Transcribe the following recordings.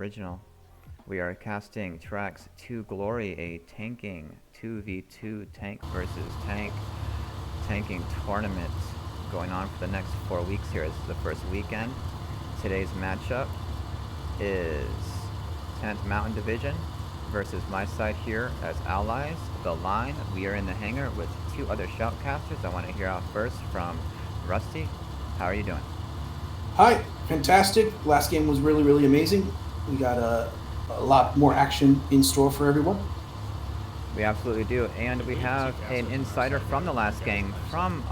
Original. We are casting tracks to Glory, a tanking 2v2 tank versus tanking tournament going on for the next 4 weeks here. This is the first weekend. Today's matchup is 10th Mountain Division versus my side here as allies. The line, we are in the hangar with two other shoutcasters. I want to hear out first from Rusty. How are you doing? Hi, fantastic. Last game was really amazing. We got a lot more action in store for everyone. We absolutely do, and we have an insider from the last game, from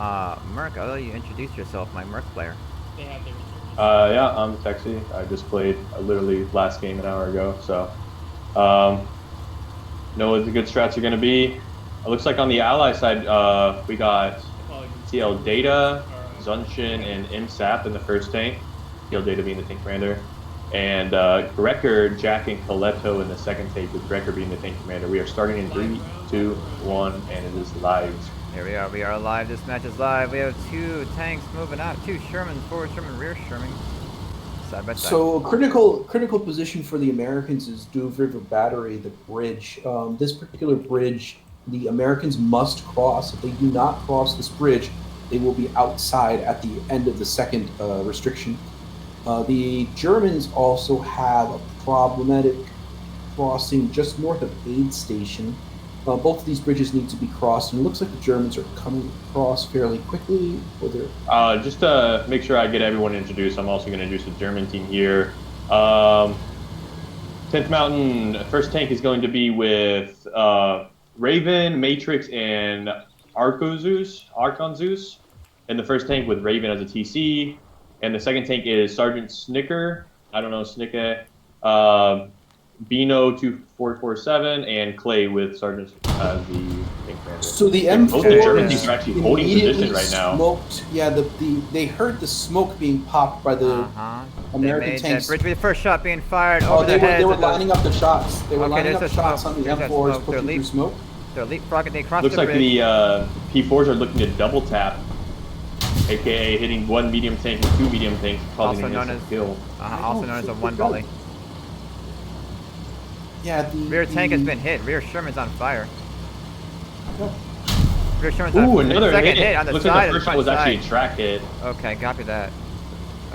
Merc. I'll let you introduce yourself, my Merc player. Yeah, I'm Texi. I just played literally last game an hour ago, so know what the good strats are going to be. It looks like on the ally side, we got TL Data, Zunshin, and MSAP in the first tank. TL Data being the tank commander. And Grecker, Jack, and Coletto in the second tank, with Grecker being the tank commander. We are starting in 3, 2, 1, and it is live. Here we are. We are live. This match is live. We have two tanks moving out. Two Shermans, forward Sherman, rear Sherman, side by side. So critical position for the Americans is Douve River Battery, the bridge. This particular bridge, the Americans must cross. If they do not cross this bridge, they will be outside at the end of the second restriction. The Germans also have a problematic crossing just north of Aid Station. Both of these bridges need to be crossed, and it looks like the Germans are coming across fairly quickly. Just to make sure I get everyone introduced, I'm also going to introduce the German team here. 10th Mountain, first tank is going to be with Raven, Matrix, and Archon Zeus. And the first tank with Raven as a TC. And the second tank is Sergeant Snicker, Bino 2447, and Clay with Sergeant as the tank commander. So the M4 both the German teams are actually holding position right now. Smoked. Yeah, they heard the smoke being popped by the American tanks. That bridge, the first shot being fired over they the heads. They were lining up the shots. They were lining up shots smoke. on the M4s, pushing through smoke. They're leapfrogging. They crossed Looks the like bridge. the P4s are looking to double tap, aka hitting one medium tank and two medium tanks, causing an instant kill. Also known as a one volley. Yeah, the rear tank has been hit. Rear Sherman's on fire. Yeah. Rear Sherman's on fire. Another second hit on the looks side. Like the first one was actually a track hit. Okay, copy that.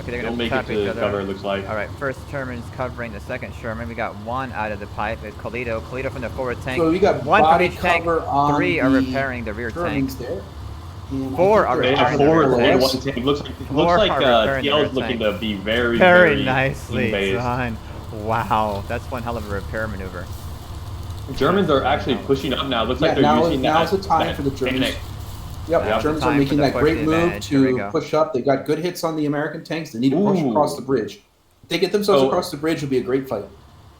Okay, they're gonna make tap it each to other. cover. It looks like. All right, first Sherman's covering the second Sherman. We got one out of the pipe. It's Colito from the forward tank. So we got one from body each tank. on 3 are repairing the rear tank. There. 4 are repairing the rear tank. One tank. Looks like TL is looking to be very nicely done. Wow, that's one hell of a repair maneuver. Germans are actually pushing up now. Looks like they're using that. Now's the time for the Germans. Yep, Germans are making that great move to push up. They got good hits on the American tanks. They need to push across the bridge. If they get themselves across the bridge, it'll be a great fight.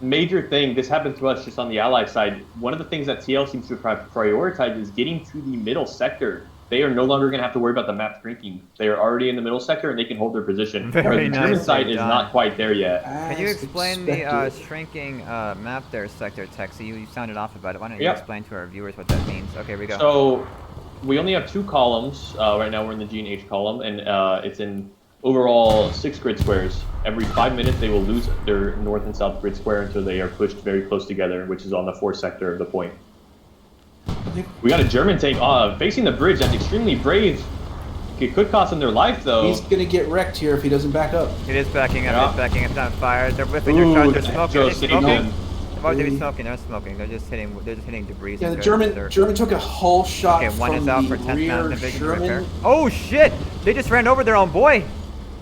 Major thing, this happened to us just on the Allied side. One of the things that TL seems to prioritize is getting to the middle sector. They are no longer going to have to worry about the map shrinking. They are already in the middle sector and they can hold their position. Very the German side is not quite there yet. Can you explain the shrinking map there, Sector Texi? You sounded off about it. Why don't you explain to our viewers what that means? Okay, here we go. So we only have 2 columns. Right now we're in the G and H column, and it's in overall 6 grid squares. Every 5 minutes they will lose their north and south grid square until they are pushed very close together, which is on the 4th sector of the point. We got a German tank facing the bridge. That's extremely brave. It could cost them their life, though. He's gonna get wrecked here if he doesn't back up. It is backing up. It's backing up. It's on fire. They're whipping their shots. They're smoking. They're smoking. Why are they smoking? They're smoking. They're just hitting. They're just hitting debris. Yeah, the German took a whole shot. Okay, one is out for 10th Mountain Division repair. Sherman. Oh shit! They just ran over their own boy.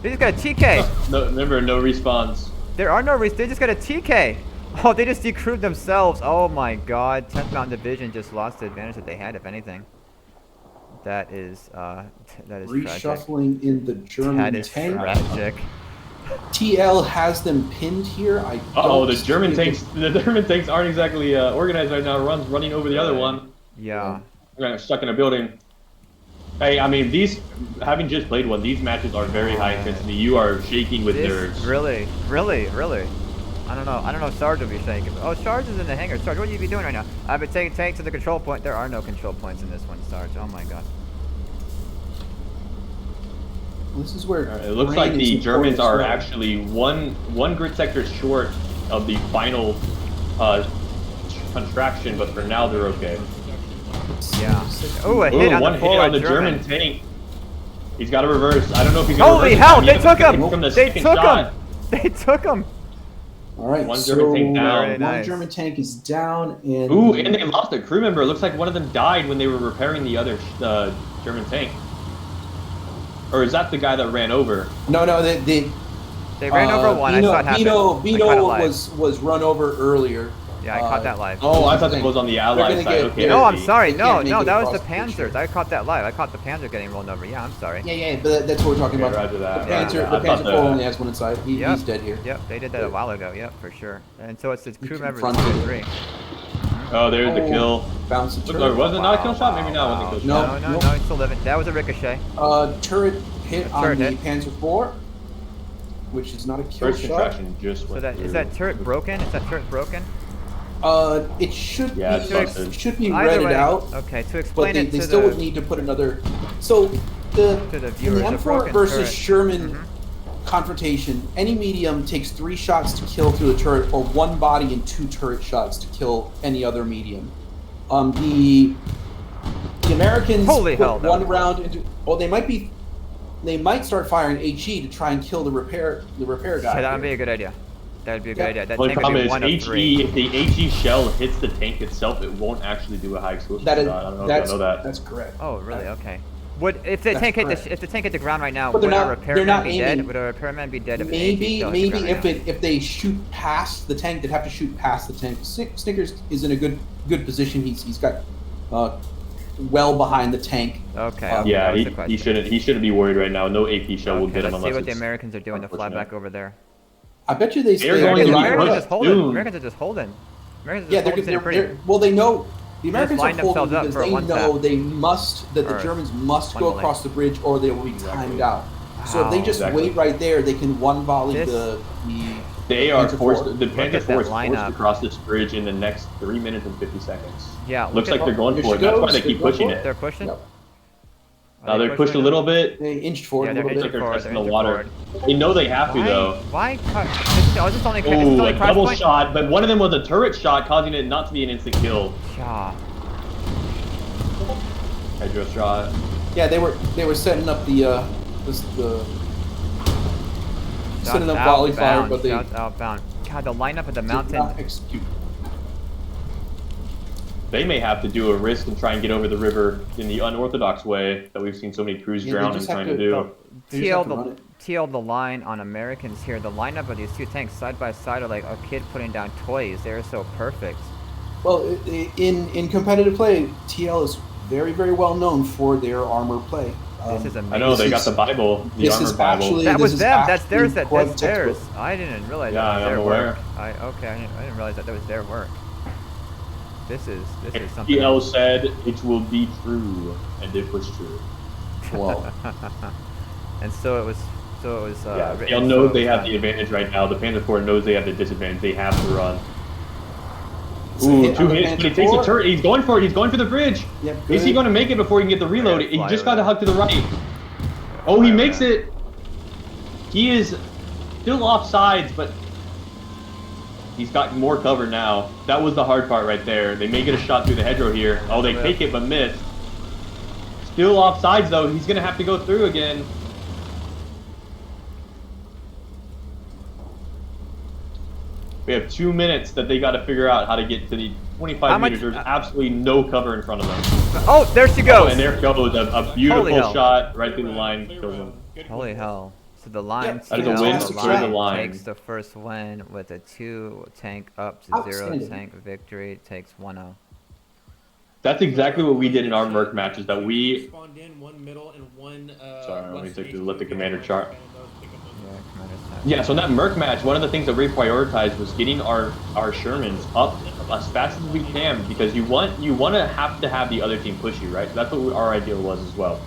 They just got a TK. No, remember, no respawns. There are no respawns. They just got a TK. Oh, they just decrewed themselves. Oh my god. 10th Mountain Division just lost the advantage that they had, if anything. That is Reshuffling tragic. in the German tank. Tragic. TL has them pinned here. The German tanks aren't exactly organized right now. One's running over the other one. Yeah. We're stuck in a building. Hey, I mean, having just played one, these matches are very high intensity. You are shaking with nerves. Really. I don't know if Sarge will be shaking. Oh, Sarge is in the hangar. Sarge, what are you doing right now? I've been taking tanks to the control point. There are no control points in this one, Sarge. Oh my god. This is where it looks like the Germans are actually one grid sector short of the final contraction, but for now they're okay. Yeah. Oh, a hit Ooh, on one the hit forward on the German tank. He's got to reverse. I don't know if he's gonna Holy reverse hell! it. They took him! From the They second took shot. him! They took him! All right, One so German tank down. Very one nice. German tank is down, and Ooh, and they lost a crew member. It looks like one of them died when they were repairing the other German tank. Or is that the guy that ran over? no, They ran over one. I saw it happen. I caught it Bino live. was run over earlier. Yeah, I caught that live. Oh, I thought it was on the Allied gonna side. get- Okay. No, I I'm see. sorry. They No, can't make no, it that was the across the bridge. Panzers. I caught that live. I caught the Panzer getting rolled over. Yeah, I'm sorry. Yeah, but that's what we're talking Okay, about. roger that. The Panzer, Yeah, the I thought Panzer IV only has one inside. Yep. He's dead here. Yep, they did that a while ago. Yep, for sure. And so it's the crew members confronted 2 it. 3. Oh, there's the kill. Bounce the Or turret. was it not a kill shot? Maybe not. It wasn't a kill No. shot. No, he's still living. That was a ricochet. Turret hit A on turret the hit. Panzer IV, which is not a kill First shot. contraction just So went that is through. that turret broken? Is that turret broken? It should Yeah, it's be busted. should be Either redded way. out, Okay, to but explain they it to still the would need to put another. So the to the in viewers, the a M4 broken versus turret. Sherman confrontation, any medium takes 3 shots to kill through the turret, or 1 body and 2 turret shots to kill any other medium. The Americans Holy put hell, that 1 was round into. Well, they might start firing HE to try and kill the repair guy. So that would be here. a good idea. That would be a good Yeah. idea. That The only tank would problem be is 1 of 3. HE. If the HE shell hits the tank itself, it won't actually do a high explosive That is shot. I don't know if you know that. that's correct. Oh, really? Okay. Would if the That's tank hit correct. if the tank hit the ground right now, But would they're a not- repairman they're not be dead? aiming- Would a repairman be dead if the Maybe still hit the ground right now? if they shoot past the tank, they'd have to shoot past the tank. Snickers is in a good position. He's got well behind the tank. Okay. Yeah, okay, Yeah, that was the he question. shouldn't be worried right now. No AP shell will Okay, get him let's see unless what the it's Americans are doing to fly unfortunate. back over there. I bet you they They're they- going they to be line Americans pushed up. are just holding. soon. Americans are just holding. Americans are Yeah, just holding they're, pretty. they're well. They know the Americans are line holding themselves up because for a they one know tap. they must that the Or Germans must one go delay. across the bridge or they will be Exactly. timed out. So if they Wow. just Exactly. wait right there, they can one volley This- the They are Panzer forced. IV. The Look Panzer at that IV is forced lineup. to cross this bridge in the next 3 minutes and 50 seconds. Yeah. Looks look like they're going Here for she it. That's why goes. they keep They're going pushing for it. They're pushing. Yep. Are they They're pushed a pushing little now? bit. They inched forward Yeah, a they're little Looks bit. like they're forward, testing they're the water. forward. They know they have to Why? though. Why cut? Is this only, is this Ooh, only a cross double point? shot, but one of them was a turret shot, causing it not to be an instant kill. Yeah. Hydro shot. Yeah, they were setting up the setting up volley fire, but they Shots outbound. God, the lineup of the did mountain. not execute. They may have to do a risk and try and get over the river in the unorthodox way that we've seen so many crews Yeah, they drown and just have trying to- to do. They just have to run TL it. the line on Americans here. The lineup of these 2 tanks side by side are like a kid putting down toys. They're so perfect. Well, in competitive play, TL is very well known for their armor play. This is amazing. I know they got is- the Bible, the this armor is Bible. actually- That this was is them. That's actually theirs. quite That's theirs. textbook. I didn't realize Yeah, that was I'm their aware. work. I didn't realize that was their work. This is something. HLL said it will be true, and it was true. Well, And so it was. Yeah, written, they'll know so they it have was the advantage right now. The Panzer IV knows they have the disadvantage. They have to run. it's a Ooh, hit 2 on the hits, but he Panzer takes a IV. turret. He's going for it. He's going for the bridge. Yep, Is he good. going to make it before he can get the reload? Yeah, He fly just over got to that. hug to the right. Oh, he Fly makes over it. He is still off sides, but he's got more cover now. That was the hard part right there. They may get a shot through the hedgerow here. Oh, they Yeah. take it but miss. Still off sides though. He's going to have to go through again. We have 2 minutes that they got to figure out how to get to the 25 How much- meters. There's absolutely no cover in front of them. Oh, there she Oh, goes. and there goes a Holy beautiful hell. shot right through the line. Kills him. Holy hell. So the line, That is a TL, win, the secure the line. takes the first win with a 2 tank up to 0 Outstanding. tank victory. Takes 1-0. That's exactly what we did in our Merc matches. That we. Spawned in one middle and one. Sorry, let me west take- east. let the commander chart. Yeah, commander's time. Yeah, so in that Merc match, one of the things that we prioritized was getting our Shermans up as fast as we can because you want to have the other team push you, right? So that's what our ideal was as well.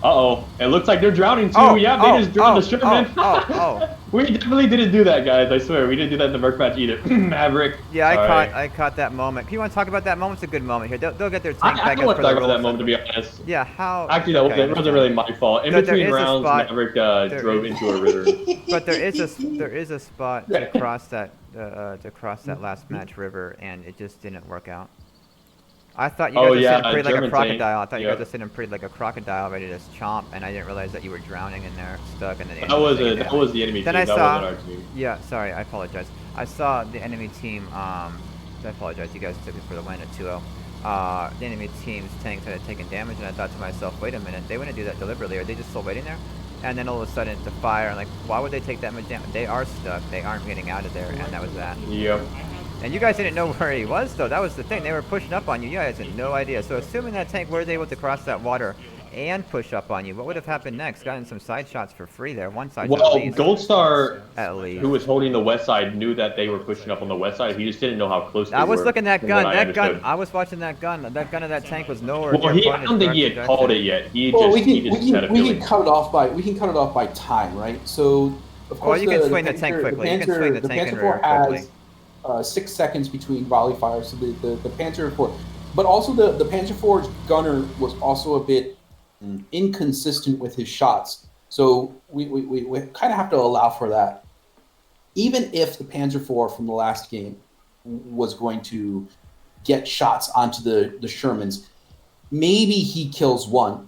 Uh-oh. It looks like they're drowning too. Oh, Yeah, oh, they just drowned oh, the Sherman. oh. We definitely didn't do that, guys. I swear. We didn't do that in the Merc match either. Maverick. Yeah, Sorry. I caught that moment. You want to talk about that moment? It's a good moment here. They'll get their tank I back don't up want for to the talk about that rules. moment, to be honest. Yeah, how? Actually, that okay, wasn't really my fault. In There between is a rounds, spot- Maverick there drove is- into a river. But there is a spot to cross that last match river, and it just didn't work out. I thought you guys were sitting pretty like a German crocodile. I thought you Yep. guys were sitting pretty like a crocodile, ready to chomp, and I didn't realize that you were drowning in there, stuck, and then That was the enemy Then team. I That saw. wasn't our team. Yeah, sorry, I apologize. I saw the enemy team. I apologize. You guys took it for the win at 2-0. The enemy team's tank started taking damage, and I thought to myself, wait a minute, they wouldn't do that deliberately. Are they just still waiting there? And then all of a sudden, it's a fire. And like, why would they take that much damage? They are stuck. They aren't getting out of there, and that was that. Yep. And you guys didn't know where he was, though. That was the thing. They were pushing up on you. You guys had no idea. So assuming that tank was able to cross that water and push up on you, what would have happened next? Gotten some side shots for free there. One side shot Well, at least. Gold Star, At least. who was holding the west side, knew that they were pushing up on the west side. He just didn't know how close they were. I was looking at that from gun. what I That gun. understood. I was watching that gun. That gun of that tank was nowhere. Well, near I pointed don't think he had direction. called it yet. He Well, just had a we feeling. can cut it off by time, right? So of course you can swing the tank quickly. You can swing the tank in Panzer rear IV has quickly. 6 seconds between volley fire, so the Panzer IV, but also the Panzer IV's gunner was also a bit inconsistent with his shots. So we kind of have to allow for that. Even if the Panzer IV from the last game was going to get shots onto the Shermans, maybe he kills one,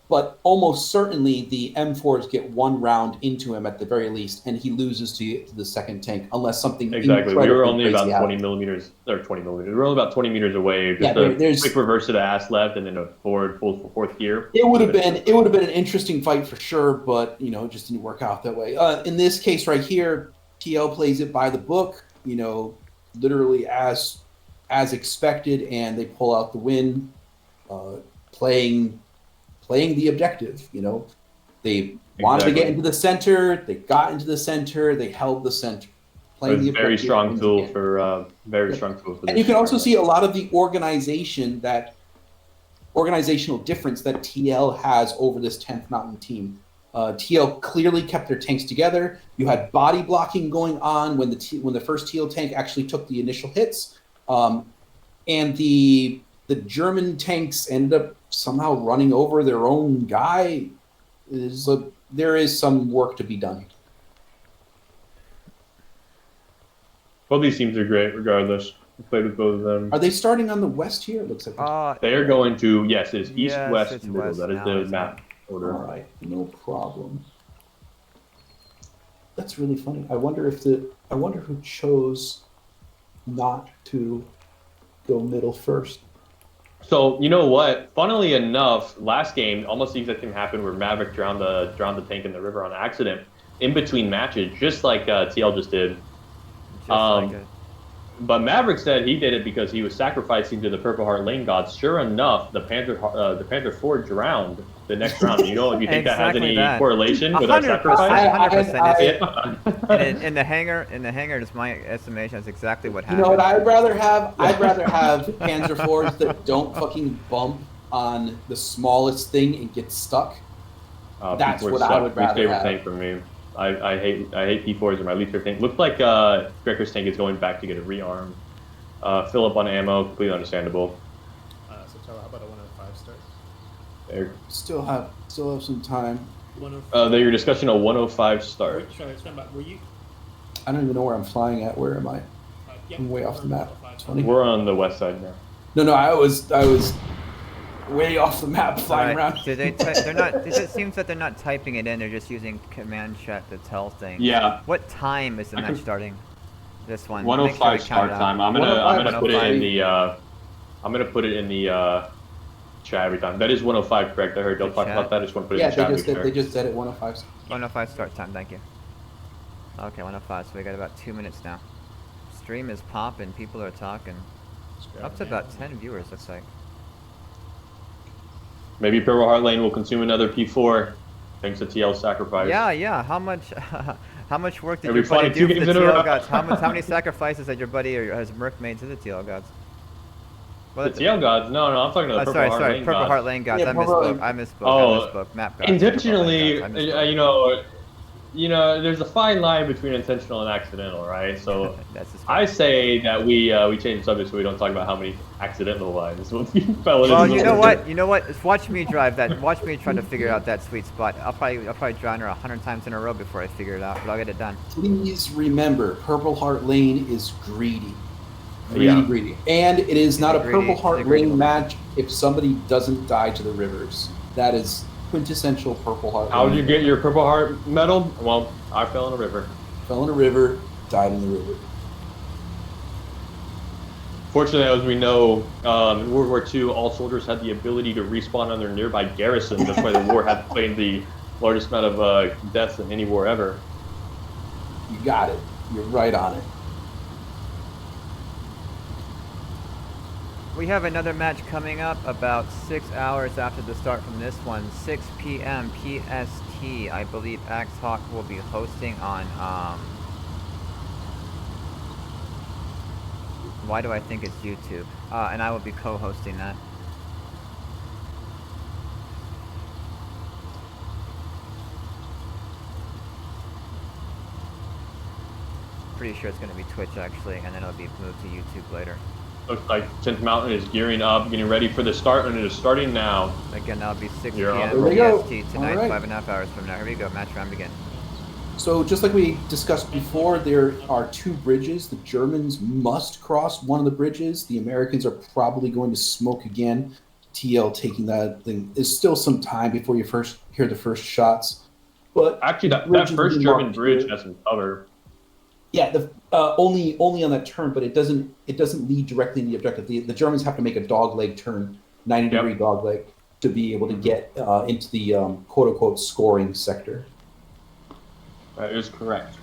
but almost certainly the M4s get one round into him at the very least, and he loses to the second tank unless something Exactly. We were only about crazy 20 happens. millimeters, or 20 millimeters. We were only about 20 meters away. Just Yeah, a there's- quick reverse to the ass left, and then a forward full fourth gear. It would have been an interesting fight for sure, but it just didn't work out that way. In this case right here, TL plays it by the book, literally as expected, and they pull out the win, playing the objective. They wanted to get into the center, they got into the center, they held the center. It was a very strong tool for And you can also see a lot of the organizational difference that TL has over this 10th Mountain team. TL clearly kept their tanks together. You had body blocking going on when the first TL tank actually took the initial hits, and the German tanks ended up somehow running over their own guy. There is some work to be done. Both these teams are great, regardless. We played with both of them. Are they starting on the west here? It looks like. They are going to it's east, Yes, west, it's middle. west That is now, the isn't map order. All right, no problem. That's really funny. I wonder who chose not to go middle first. So you know what? Funnily enough, last game almost the exact thing happened where Maverick drowned the tank in the river on accident in between matches, just like TL just did. Just like it. But Maverick said he did it because he was sacrificing to the Purple Heart Lane gods. Sure enough, the Panther IV drowned the next round. You know, if you think that has any correlation with that 100%. sacrifice? 100%. In the hangar, it's my estimation. That's exactly what happened. You know what I'd rather have? I'd rather have Panzer IVs that don't fucking bump on the smallest thing and get stuck. That's what I would rather favorite have. tank for me. I hate P4s are my least favorite tank. Looked like Grecker's tank is going back to get a rearm. Fill up on ammo, completely understandable. So tell how about a 105 start? There. Still have some time. 105. Your discussion a 105 start. Sorry, stand by. Were you? I don't even know where I'm flying at. Where am I? Yeah, I'm way off the map. 105. 20. We're on the west side now. No, I was way off the map flying around. Did they? They're not. It seems that they're not typing it in. They're just using command chat to tell things. Yeah. What time is the match starting? This one. 105 Make sure we start count it time. out. I'm gonna put it in 105. the chat every time. That is 105, correct? I heard they'll The talk chat? about that. I just want to put it Yeah, in the chat. they just said it 105. 105 start time. Thank you. Okay, 105. So we got about 2 minutes now. Stream is popping. People are talking. Up to about 10 viewers. Looks like. Maybe Purple Heart Lane will consume another P4 thanks to TL sacrifice. Yeah. How much? How much work did Every your buddy 22 do for games the in a row. TL gods? How many sacrifices has your buddy or has Merc made to the TL gods? Well, The TL gods? No, I'm talking to the Purple sorry, Heart Lane Purple gods. Heart Lane gods. Yeah, I Purple misspoke. Heart- Oh, Map gods. intentionally, Purple Heart Lane gods. I misspoke. there's a fine line between intentional and accidental, right? So That's just I say that we change the subject so we don't talk about how many accidental lines we fell into. Well, you know what? You know what? Just watch me drive that. Watch me try to figure out that sweet spot. I'll probably drown her 100 times in a row before I figure it out, but I'll get it done. Please remember, Purple Heart Lane is greedy. Yeah. Greedy. And it is not a greedy- Purple he's a Heart greedy Lane little- match if somebody doesn't die to the rivers. That is quintessential Purple Heart How Lane. did you get your Purple Heart medal? Well, I fell in a river. Fell in a river, died in the river. Fortunately, as we know, in World War II, all soldiers had the ability to respawn on their nearby garrison. That's why the war had claimed the largest amount of deaths in any war ever. You got it. You're right on it. We have another match coming up about 6 hours after the start from this one. 6 p.m. PST. I believe Axe Hawk will be hosting on. Why do I think it's YouTube? And I will be co-hosting that. Pretty sure it's going to be Twitch actually, and then it'll be moved to YouTube later. Looks like 10th Mountain is gearing up, getting ready for the start, and it is starting now. Again, that'll be 6 You're on. p.m. There we go. PST tonight, All right. 5.5 hours from now. Here we go, match round begin. So just like we discussed before, there are two bridges. The Germans must cross one of the bridges. The Americans are probably going to smoke again. TL taking that thing. There's still some time before you first hear the first shots. But Actually, that bridges first being German marked bridge here. has some cover. Yeah, only on that turn, but it doesn't lead directly to the objective. The Germans have to make a dogleg turn, 90-degree dogleg, to be able to get into the quote-unquote scoring sector. That is correct.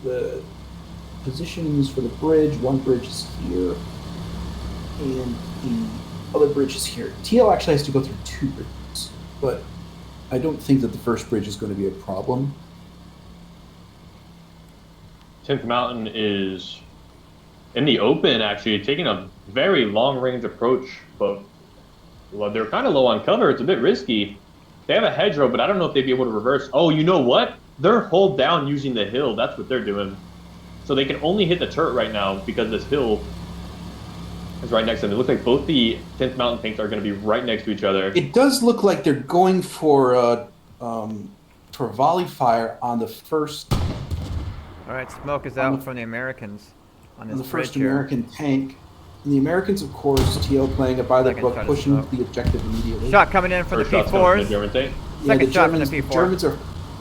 The positions for the bridge, one bridge is here, and the other bridge is here. TL actually has to go through two bridges, but I don't think that the first bridge is going to be a problem. 10th Mountain is in the open, actually, taking a very long-range approach, but well, they're kind of low on cover. It's a bit risky. They have a hedgerow, but I don't know if they'd be able to reverse. Oh, you know what? They're hold down using the hill. That's what they're doing. So they can only hit the turret right now because this hill is right next to them. It looks like both the 10th Mountain tanks are going to be right next to each other. It does look like they're going for volley fire on the first All right, smoke is out from the Americans on on this the bridge first here. American tank. And the Americans, of course, TL playing it by the Second book, shot of pushing smoke. the objective immediately. Shot coming in from First the shot's coming from the P4s. German tank. Second shot from the The P4. Germans are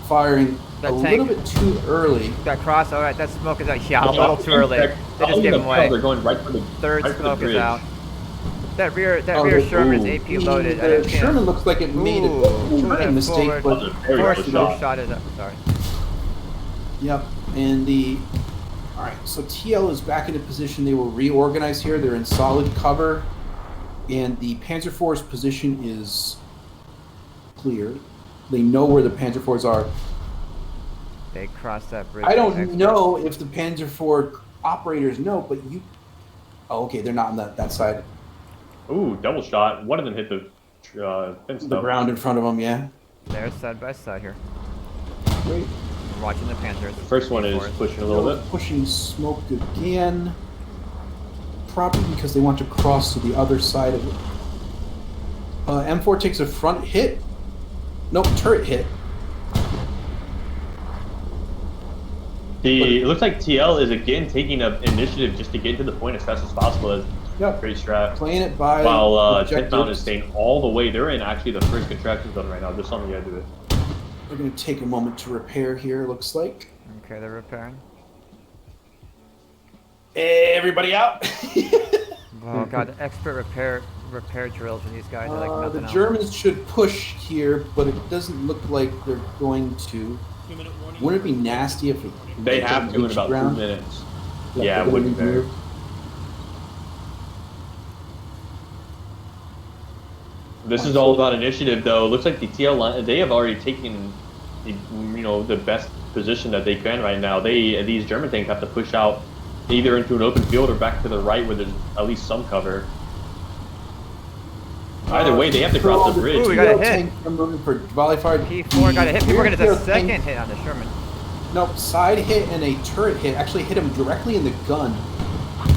firing That a tank. little bit too early. Got cross. All right, that smoke is out. Yeah, a little too early. They just gave him away. They're going right for the Third right for the smoke is bridge. out. That rear Oh, Sherman's ooh. AP loaded. I The can't. Sherman looks like it made a Ooh, turning mistake, forward. but That was a very Forward good smoke shot. shot is up. Sorry. yep. And the all right, so TL is back into position. They will reorganize here. They're in solid cover, and the Panzer IV's position is cleared. They know where the Panzer IVs are. They crossed that bridge. I don't Experts. know if the Panzer IV operators know, but you. Oh, okay, they're not on that side. Ooh, double shot. One of them hit the fence The stump. ground in front of them, yeah. They're side by side here. Great. I'm watching the Panthers. The first one is pushing a little bit. Pushing smoke again. Probably because they want to cross to the other side of it. M4 takes a front hit. Nope, turret hit. It looks like TL is again taking an initiative just to get to the point as fast as possible. As Yep. great strat. Playing it by While 10th objectives. Mountain is staying all the way. They're in actually the first contraction zone right now, just on the edge of it. We're going to take a moment to repair here, looks like. Okay, they're repairing. Everybody out. Oh god, the expert repair drills for these guys are like The nothing else. Germans should push here, but it doesn't look like they're going to. 2-minute warning. Wouldn't it be nasty if They have to in about 2 ground? minutes. Like, Yeah, they're it would be gonna better. move. This is all about initiative, though. Looks like the TL line, they have already taken the best position that they can right now. These German tanks have to push out either into an open field or back to the right where there's at least some cover. Either way, they have to cross the bridge. Ooh, we got a TL hit. tank moving for volley fire. P4 got a hit. People are gonna get a TL second tank- hit on the Sherman. Nope, side hit and a turret hit actually hit him directly in the gun.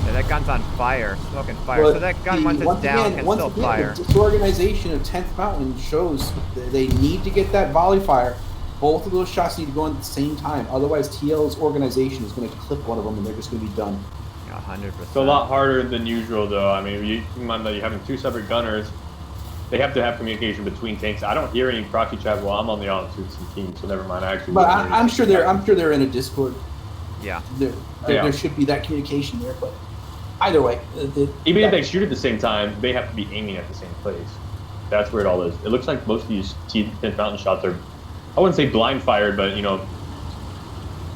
Yeah, that gun's on fire, smoking fire. But so that gun, once it's down, can still fire. The disorganization of 10th Mountain shows that they need to get that volley fire. Both of those shots need to go in at the same time. Otherwise, TL's organization is going to clip one of them, and they're just going to be done. 100%. It's a lot harder than usual, though. I mean, you mind that you're having two separate gunners. They have to have communication between tanks. I don't hear any proxy chat while I'm on the opposite team, so never mind. I actually. But I'm sure they're in a Discord. Yeah. There should be that communication there, but either way, even if they shoot at the same time, they have to be aiming at the same place. That's where it all is. It looks like most of these 10th Mountain shots are, I wouldn't say blind fired, but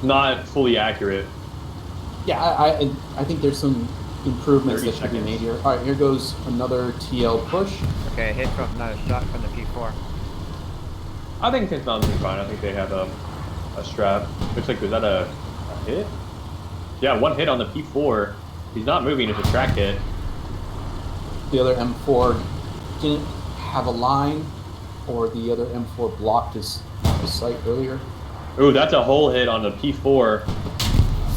not fully accurate. Yeah, I think there's some improvements that should be made here. All right, here goes another TL push. Okay, hit from not a shot from the P4. I think 10th Mountain's fine. I think they have a strap. Looks like, was that a hit? Yeah, one hit on the P4. He's not moving. It's a track hit. The other M4 didn't have a line, or the other M4 blocked his sight earlier. Ooh, that's a whole hit on the P4.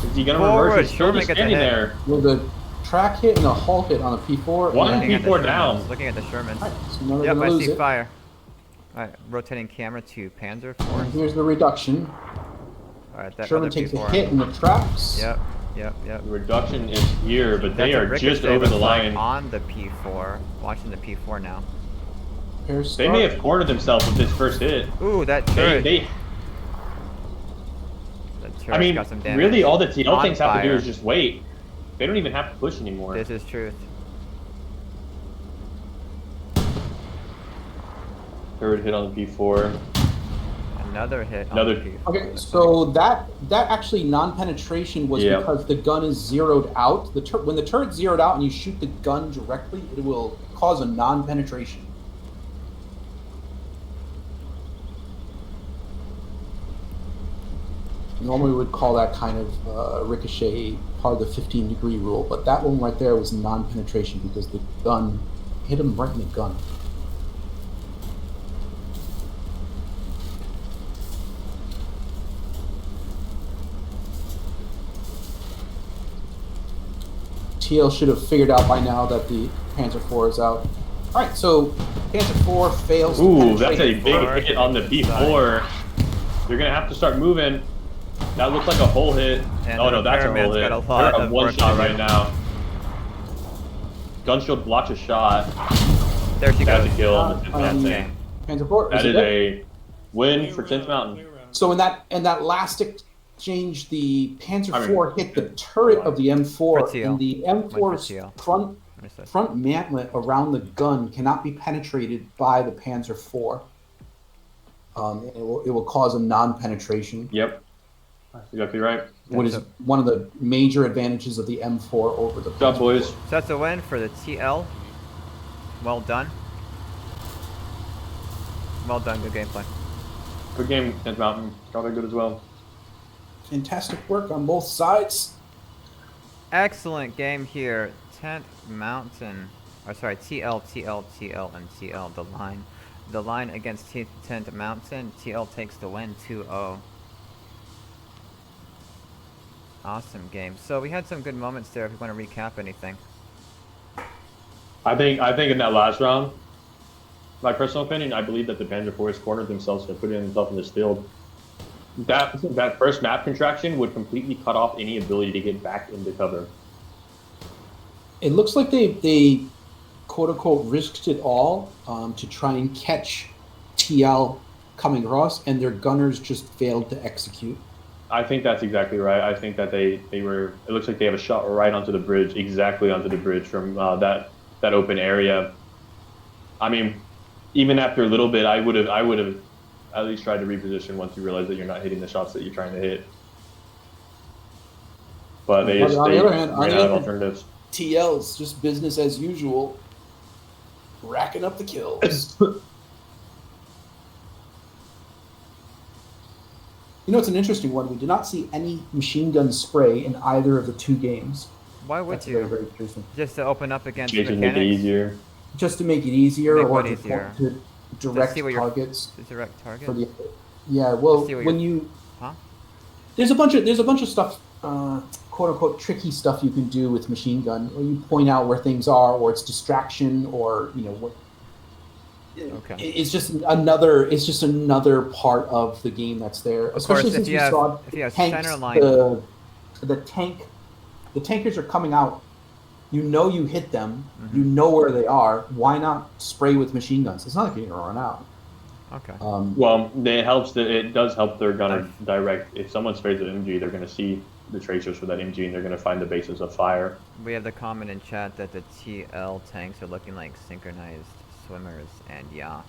Is he going to reverse? He's still just standing there. With the track hit and a hull hit on the P4. One P4 down. Looking at the Shermans. Right, so yep, I see fire. Alright, rotating camera to Panzer Force. Here's the reduction. Alright, that Sherman takes a hit in the tracks. Yep. The reduction is here, but they are just over the line. On the P4. Watching the P4 now. They may have cornered themselves with this first hit. Ooh, that turret. I mean, really, all the TL things have to do is just wait. They don't even have to push anymore. This is truth. Third hit on the P4. Another hit on the P4. Okay, so that actually non-penetration was because the gun is zeroed out. When the turret's zeroed out and you shoot the gun directly, it will cause a non-penetration. Normally we would call that kind of ricochet part of the 15-degree rule, but that one right there was non-penetration because the gun hit him right in the gun. TL should have figured out by now that the Panzer IV is out. All right, so Panzer IV fails. Ooh, that's a big hit on the P4. You're gonna have to start moving. That looks like a whole hit. And oh no, that's a whole hit. They're a one shot right now. Gunshot blocks a shot. There she goes. That's a kill on the 10th Mountain. Panzer IV. That is a win for 10th Mountain. So in that last exchange, the Panzer IV hit the turret of the M4, and the M4's front mantlet around the gun cannot be penetrated by the Panzer IV. It will cause a non-penetration. Yep. That's exactly right. What is one of the major advantages of the M4 over the Good job, boys. So that's a win for the TL. Well done. Well done. Good gameplay. Good game, 10th Mountain. Got it good as well. Fantastic work on both sides. Excellent game here. 10th Mountain. Or sorry, TL, and TL. The line against 10th Mountain. TL takes the win 2-0. Awesome game. So we had some good moments there. If you want to recap anything. I think in that last round, my personal opinion, I believe that the Panzer IV cornered themselves and put themselves in this field. That first map contraction would completely cut off any ability to get back into cover. It looks like they quote unquote risked it all to try and catch TL coming across, and their gunners just failed to execute. I think that's exactly right. I think that they were. It looks like they have a shot right onto the bridge, exactly onto the bridge from that open area. I mean, even after a little bit, I would have at least tried to reposition once you realize that you're not hitting the shots that you're trying to hit. But they ran out of alternatives. TL's just business as usual, racking up the kills. You know, it's an interesting one. We did not see any machine gun spray in either of the two games. Why would you? Very, very interesting. Just to open up against Make it mechanics? easier. just to make it easier, Make or what to, easier? to direct see what your- targets The direct target? for the. Yeah, well, see what when your- you Huh? there's a bunch of stuff, quote unquote tricky stuff you can do with machine gun, where you point out where things are, or it's distraction, or what. Okay. It's just another part of the game that's there. Of Especially course, since we saw if you have tanks, center line, the tankers are coming out. You know you hit them. Mm-hmm. You know where they are. Why not spray with machine guns? It's not like you're gonna run out. okay. Well, it does help their gunner direct. If someone sprays an MG, they're going to see the tracers for that MG, and they're going to find the bases of fire. We have the comment in chat that the TL tanks are looking like synchronized swimmers, and yeah.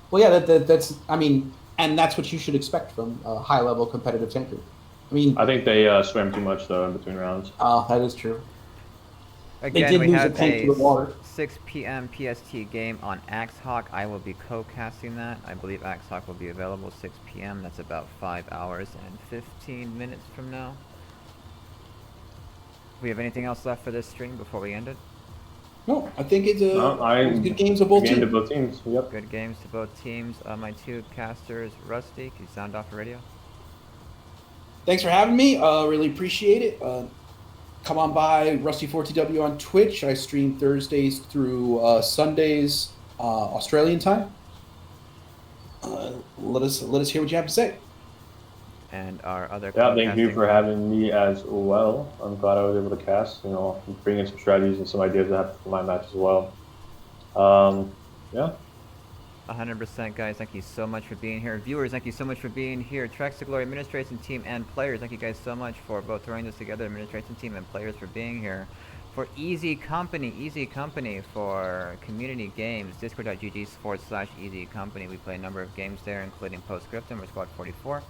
Well, yeah, that's. I mean, and that's what you should expect from a high-level competitive tanker. I mean, I think they swam too much though in between rounds. that is true. Again, did we lose a have tank to the water. 6 p.m. PST game on Axhawk. I will be co-casting that. I believe Axhawk will be available 6 p.m. That's about 5 hours and 15 minutes from now. We have anything else left for this stream before we end it? No, I think it's good games of both Game to teams. both teams. Yep. Good games to both teams. My two casters, Rusty, can you sound off the radio? Thanks for having me. Really appreciate it. Come on by Rusty4TW on Twitch. I stream Thursdays through Sundays, Australian time. Let us hear what you have to say. And our other Yeah, thank you for having me as well. I'm glad I was able to cast. Bring in some strategies and some ideas I have for my match as well. Yeah. 100%, guys. Thank you so much for being here. Viewers, thank you so much for being here. Tracks to Glory administration team and players, thank you guys so much for both throwing this together. Administration team and players for being here. For easy company for community games, discord.gg/easy company. We play a number of games there, including Postscriptum or Squad 44.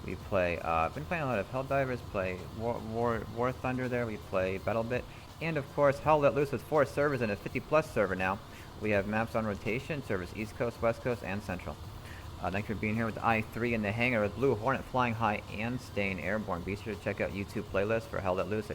We play, been playing a lot of Helldivers, play War Thunder there, we play BattleBit, and of course Hell Let Loose with 4 servers and a 50+ server now. We have maps on rotation, servers East Coast, West Coast, and Central. Thanks for being here with the I-3 in the hangar with Blue Hornet flying high and staying airborne. Be sure to check out YouTube playlist for Hell Let Loose at